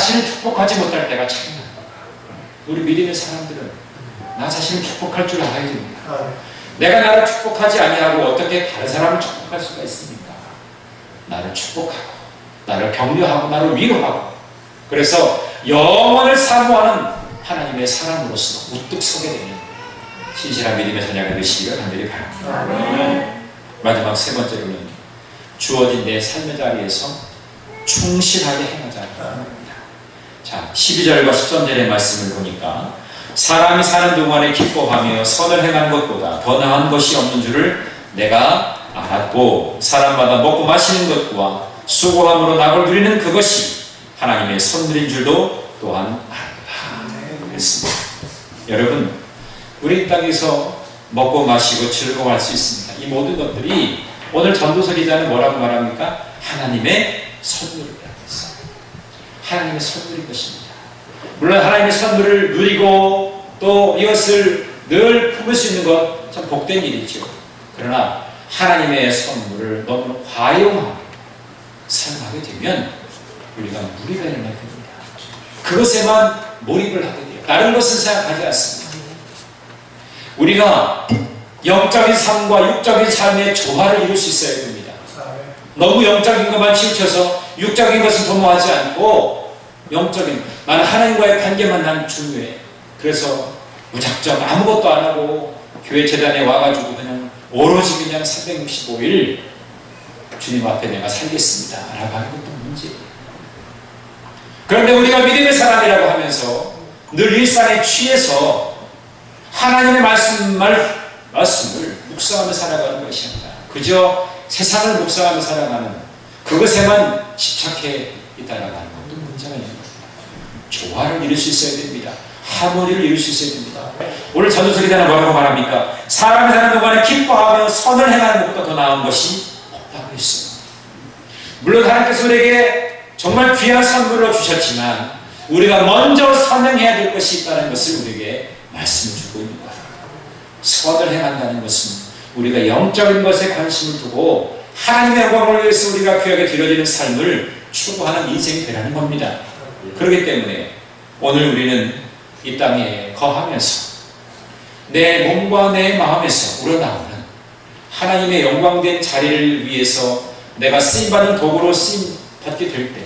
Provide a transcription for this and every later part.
자신을 축복하지 못할 때가 참 많아요. 우리 믿음의 사람들은 나 자신을 축복할 줄 알아야 됩니다. 내가 나를 축복하지 아니하고 어떻게 다른 사람을 축복할 수가 있습니까? 나를 축복하고 나를 격려하고 나를 위로하고, 그래서 영원을 사모하는 하나님의 사람으로서 우뚝 서게 되는 신실한 믿음의 자녀가 되시기를 간절히 바랍니다. 마지막 세 번째로는 주어진 내 삶의 자리에서 충실하게 행하자는 겁니다. 자, 12절과 13절의 말씀을 보니까 사람이 사는 동안에 기뻐하며 선을 행하는 것보다 더 나은 것이 없는 줄을 내가 알았고, 사람마다 먹고 마시는 것과 수고함으로 낙을 누리는 그것이 하나님의 선물인 줄도 또한 알았다. 그랬습니다. 여러분, 우리 땅에서 먹고 마시고 즐거워할 수 있습니다. 이 모든 것들이 오늘 전도서 기자는 뭐라고 말합니까? 하나님의 선물이라고 했어요. 하나님의 선물인 것입니다. 물론 하나님의 선물을 누리고 또 이것을 늘 품을 수 있는 것 참 복된 일이죠. 그러나 하나님의 선물을 너무 과용하게 사용하게 되면 우리가 무리가 일어나게 됩니다. 그것에만 몰입을 하게 돼요. 다른 것은 생각하지 않습니다. 우리가 영적인 삶과 육적인 삶의 조화를 이룰 수 있어야 됩니다. 너무 영적인 것만 치우쳐서 육적인 것은 도모하지 않고 영적인, 나는 하나님과의 관계만 난 중요해. 그래서 무작정 아무것도 안 하고 교회 재단에 와가지고 그냥 오로지 그냥 365일 주님 앞에 내가 살겠습니다 라고 하는 것도 문제예요. 그런데 우리가 믿음의 사람이라고 하면서 늘 일상에 취해서 하나님의 말씀을 묵상하며 살아가는 것이 아니라 그저 세상을 묵상하며 살아가는 그것에만 집착해 있다라는 것도 문제가 있는 겁니다. 조화를 이룰 수 있어야 됩니다. 하모니를 이룰 수 있어야 됩니다. 오늘 전도서 기자는 뭐라고 말합니까? 사람이 사는 동안에 기뻐하며 선을 행하는 것보다 더 나은 것이 없다고 했어요. 물론 하나님께서 우리에게 정말 귀한 선물로 주셨지만 우리가 먼저 선행해야 될 것이 있다는 것을 우리에게 말씀을 주고 있는 거예요. 선을 행한다는 것은 우리가 영적인 것에 관심을 두고 하나님의 영광을 위해서 우리가 귀하게 드려지는 삶을 추구하는 인생이 되라는 겁니다. 그렇기 때문에 오늘 우리는 이 땅에 거하면서 내 몸과 내 마음에서 우러나오는 하나님의 영광된 자리를 위해서 내가 쓰임받는 도구로 쓰임받게 될 때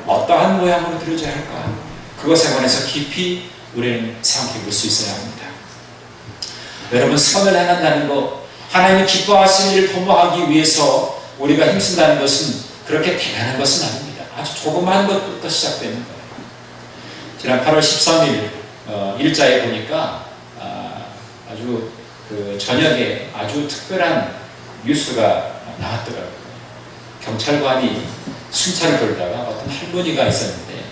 어떠한 모양으로 드려져야 할까? 그것에 관해서 깊이 우리는 생각해 볼 수 있어야 합니다. 여러분, 선을 행한다는 것, 하나님이 기뻐하시는 일을 도모하기 위해서 우리가 힘쓴다는 것은 그렇게 대단한 것은 아닙니다. 아주 조그마한 것부터 시작되는 거예요. 지난 8월 13일 일자에 보니까 아주 그 저녁에 아주 특별한 뉴스가 나왔더라고요. 경찰관이 순찰을 돌다가 어떤 할머니가 있었는데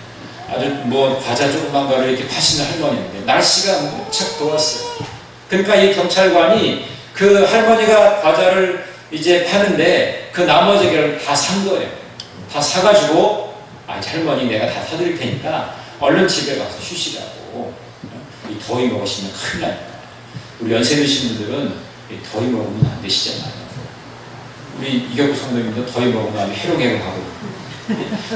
아주 뭐 과자 조그만 거를 이렇게 파시는 할머니인데 날씨가 무척 더웠어요. 그러니까 이 경찰관이 그 할머니가 과자를 이제 파는데 그 나머지 걸 다 산 거예요. 다 사가지고 할머니 내가 다 사드릴 테니까 얼른 집에 가서 쉬시라고. 이 더위 먹으시면 큰일 납니다. 우리 연세 드신 분들은 더위 먹으면 안 되시잖아요. 우리 이경구 성도님도 더위 먹으면 아주 해롱해롱하고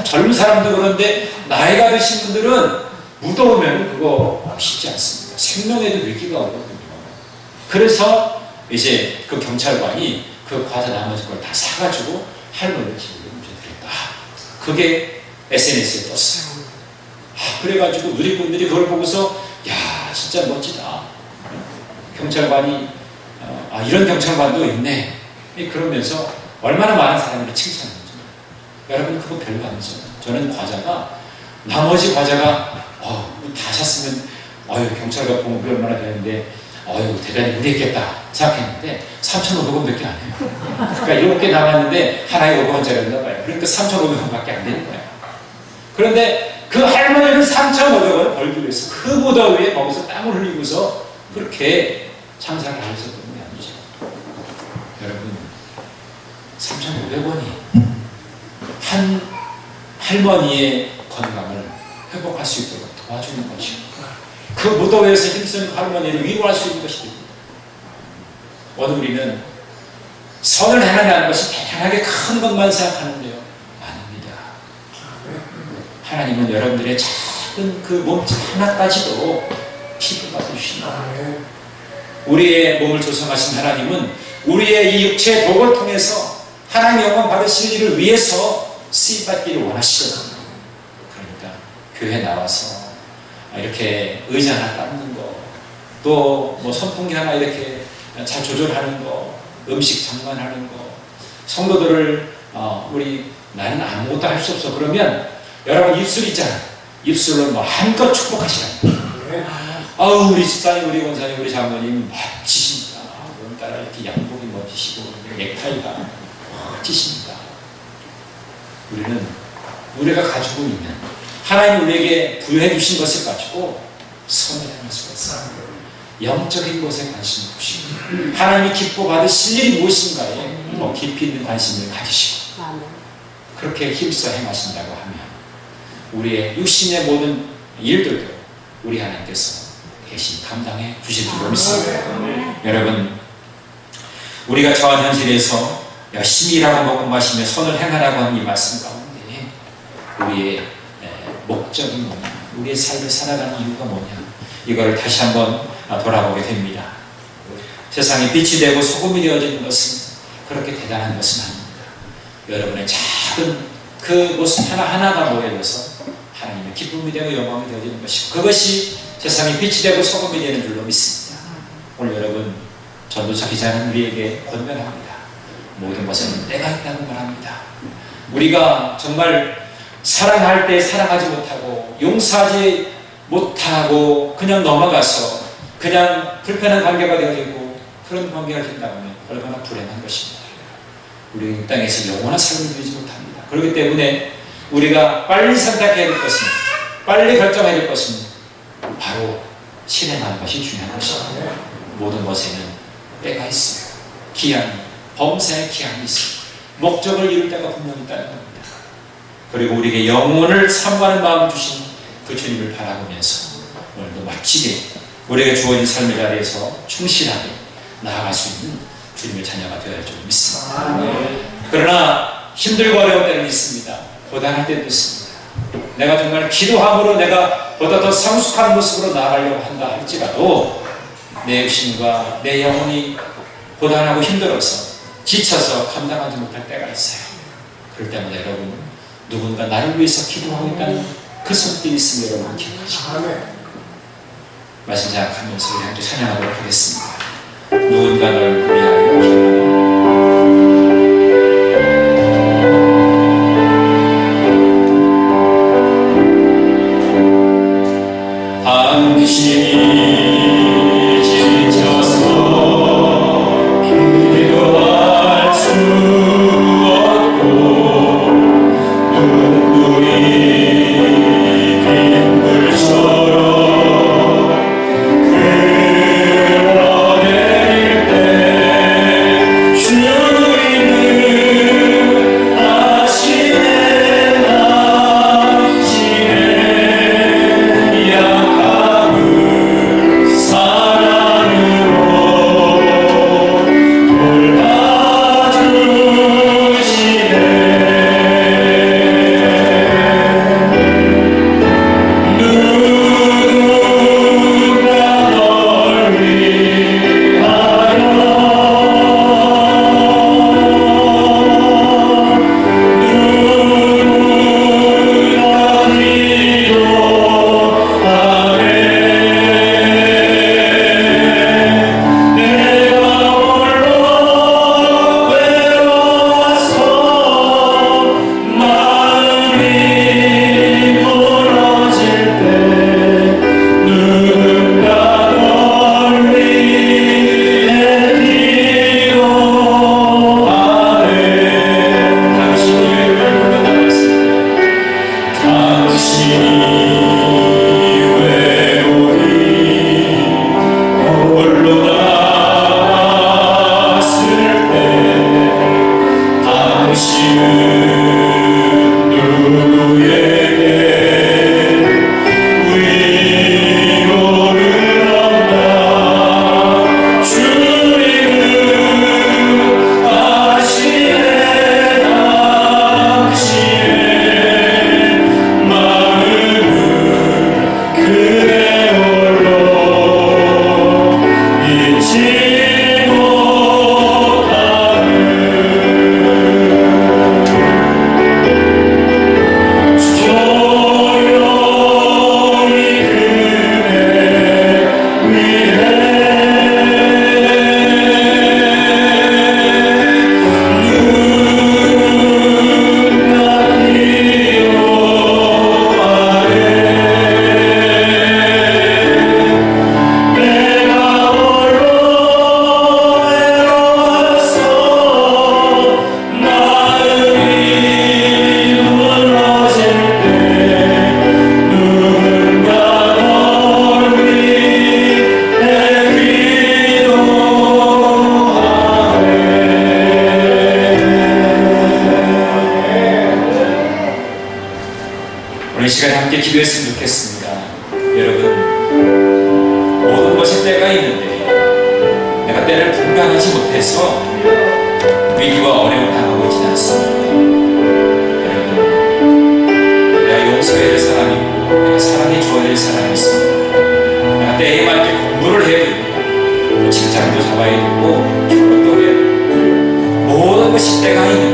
젊은 사람도 그런데 나이가 드신 분들은 무더우면 그거 쉽지 않습니다. 생명에도 위기가 오거든요. 그래서 이제 그 경찰관이 그 과자 나머지 걸 다 사가지고 할머니 집으로 옮겨드렸다. 그게 SNS에 떴어요. 그래가지고 누리꾼들이 그걸 보고서 야 진짜 멋지다. 경찰관이 이런 경찰관도 있네. 그러면서 얼마나 많은 사람들이 칭찬하죠. 여러분 그거 별거 아니죠. 저는 과자가 나머지 과자가 다 샀으면 경찰관 공급이 얼마나 되는데 대단히 무리했겠다 생각했는데 3,500원밖에 안 해요. 그러니까 7개 나왔는데 하나에 500원짜리였나 봐요. 그러니까 3,500원밖에 안 되는 거예요. 그런데 그 할머니는 3,500원을 벌기 위해서 그 무더위에 거기서 땀을 흘리고서 그렇게 장사를 하셨던 게 아니죠. 여러분 3,500원이 한 할머니의 건강을 회복할 수 있도록 도와주는 것이고 그 무더위에서 힘쓰는 할머니를 위로할 수 있는 것이 됩니다. 오늘 우리는 선을 행하는 것이 대단하게 큰 것만 생각하는데요. 아닙니다. 하나님은 여러분들의 작은 그 몸짓 하나까지도 기뻐 받으십니다. 우리의 몸을 조성하신 하나님은 우리의 이 육체의 독을 통해서 하나님 영광 받으실 일을 위해서 쓰임받기를 원하시거든요. 그러니까 교회 나와서 이렇게 의자 하나 닦는 거, 또 뭐 선풍기 하나 이렇게 잘 조절하는 거, 음식 장만하는 거, 성도들을 우리 나는 아무것도 할 수 없어 그러면 여러분 입술 있잖아. 입술로 뭐 한껏 축복하시라고. 아우 우리 집사님, 우리 권사님, 우리 장모님 멋지십니다. 오늘따라 이렇게 양복이 멋지시고 넥타이가 멋지십니다. 우리는 우리가 가지고 있는 하나님 우리에게 부여해 주신 것을 가지고 선을 행할 수가 있어요. 영적인 것에 관심을 두시고 하나님이 기뻐 받으실 일이 무엇인가에 더 깊이 있는 관심을 가지시고 그렇게 힘써 행하신다고 하면 우리의 육신의 모든 일들도 우리 하나님께서 대신 감당해 주실 줄 믿습니다. 여러분, 우리가 처한 현실에서 열심히 일하고 먹고 마시며 선을 행하라고 하는 이 말씀 가운데 우리의 목적이 뭐냐, 우리의 삶을 살아가는 이유가 뭐냐, 이거를 다시 한번 돌아보게 됩니다. 세상에 빛이 되고 소금이 되어지는 것은 그렇게 대단한 것은 아닙니다. 여러분의 작은 그 모습 하나하나가 모여져서 하나님의 기쁨이 되고 영광이 되어지는 것이고 그것이 세상에 빛이 되고 소금이 되는 줄로 믿습니다. 오늘 여러분, 전도서 기자는 우리에게 권면합니다. 모든 것에는 때가 있다고 말합니다. 우리가 정말 사랑할 때 사랑하지 못하고 용서하지 못하고 그냥 넘어가서 그냥 불편한 관계가 되어지고 그런 관계가 된다면 얼마나 불행한 것입니다. 우리 이 땅에서 영원한 삶을 누리지 못합니다. 그렇기 때문에 우리가 빨리 선택해야 될 것은, 빨리 결정해야 될 것은 바로 실행하는 것이 중요한 것입니다. 모든 것에는 때가 있어요. 기한이, 범사의 기한이 있어요. 목적을 이룰 때가 분명히 있다는 겁니다. 그리고 우리에게 영혼을 사모하는 마음을 주신 그 주님을 바라보면서 오늘도 멋지게 우리에게 주어진 삶의 자리에서 충실하게 나아갈 수 있는 주님의 자녀가 되어야 할 줄 믿습니다. 그러나 힘들고 어려운 때는 있습니다. 고단할 때도 있습니다. 내가 정말 기도함으로 내가 보다 더 성숙한 모습으로 나아가려고 한다 할지라도 내 육신과 내 영혼이 고단하고 힘들어서 지쳐서 감당하지 못할 때가 있어요. 그럴 때마다 여러분, 누군가 나를 위해서 기도하고 있다는 그 손길이 있으면 여러분 기억하시고 말씀 생각하면서 우리 함께 찬양하도록 하겠습니다. 누군가 널 위하여 기도하는 당신이 지쳐서 기도할 수 없고 눈물이 빗물처럼 함께 기도했으면 좋겠습니다. 여러분, 모든 것에 때가 있는데 내가 때를 분간하지 못해서 위기와 어려움을 당하고 있지는 않습니다. 여러분, 내가 용서해야 될 사람이 있고 내가 사랑해 줘야 될 사람이 있습니다. 내가 때에 맞게 공부를 해야 됩니다. 직장도 잡아야 되고 결혼도 해야 되고 모든 것이 때가 있는